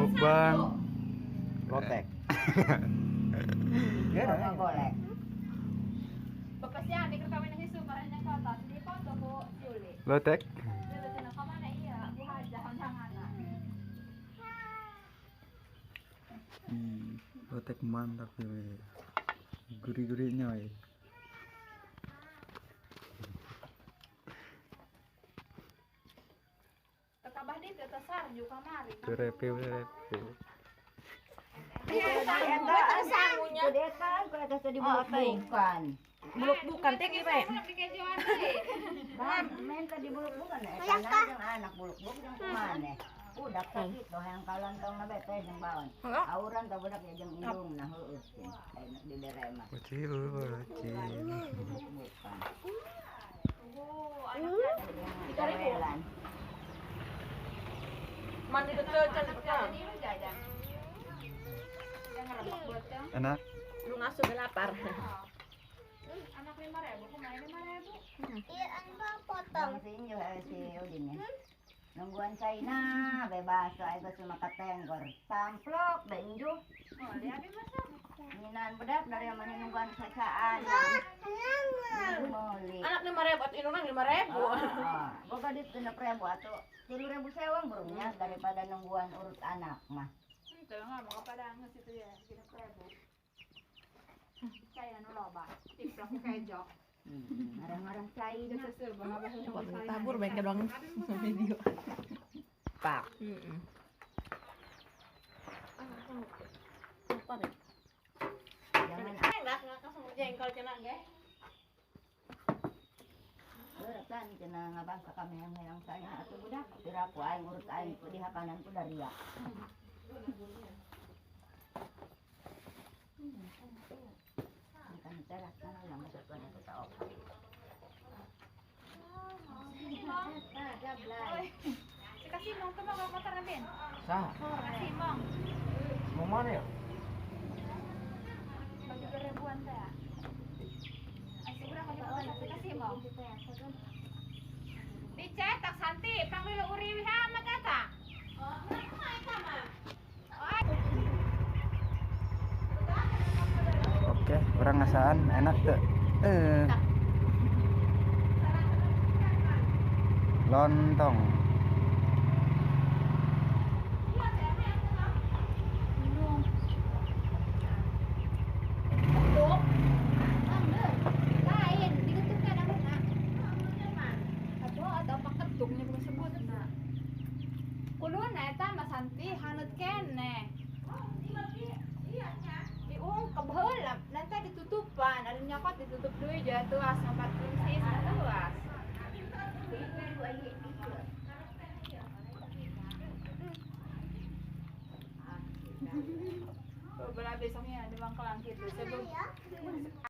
Mukbang lotek. Orang golek. Bapak siya, di kerkawin ng hisu, parang niyang kata. Hindi pa ito po, Yuli. Lotek. Dito na kamana iya, buhaja, hanggang anak. Lotek mantap ya. Gurih-gurihnya ya. Kakabah dito, tasar, juga kamari. Berepe. Sangunya. Kudekan, kudekan sa dibulok-bukan. Buluk-bukan teh gimana? Kan, minta dibulok-bukan eh. Karena yang anak buluk-buk yang kumane. Udah sakit doh yang kalantong na bete yang baon. Auran ta budak ya jeung indung nah heueus kin. Enak di derema. Kecil. Bukan. Oh, anaknya. Karelan. Mandi deterjen Jangan ini jajan. Jangan rebak buat yang. Enak. lu ngasuh ke lapar. Anak 5.000, kumain 5.000. Iya, anu potong. Ang sinyo si Udin ya. Nungguan China bebas ay gusto makatenggor. Tamplok benjo. Oh, lihat di masa. Minan bedak dari yang menungguan sasaan. Moli. Anak 5.000 at inunang 5.000. Boga dit 6.000 atau 3.000 sewang burungnya daripada nungguan urut anak mah. Ito nga, mga padangas ito yan. Kinaprebo. Kaya ano loba? Timpla ko kay Jok. Ngarang-ngarang cai Ito sa silba, mabasa siya. Tabur baik ke dong video. Pak. Apa nih? jangan Enggak kasih jengkol kena nggak? beretan cenah ngabangsa kami yang saya atuh budak tira ku aing urut aing di hakanan ku dari ya. Kan teras kana lang sa tuan kita opa. Si Kasimong ka ba kakotar na bin? Sah. Kasimong. Mau mana ya? Bagi ribuan kaya. Ay siguro kami ko sa si Kasimong. Dicetak Santi, panggil uriwi ha magata. Oh, mana sama? Oke, orang ngasaan enak tuh. Lontong. Lain, diketukan ang mga. Atau paketung niya mga sebut na. Kulun na eta masanti hanut kene. Iung kabahol nanti ditutupan, ada nyakot ditutup dulu aja tuas 46 tuas. Beberapa besoknya di Bangkalan gitu. Sebelum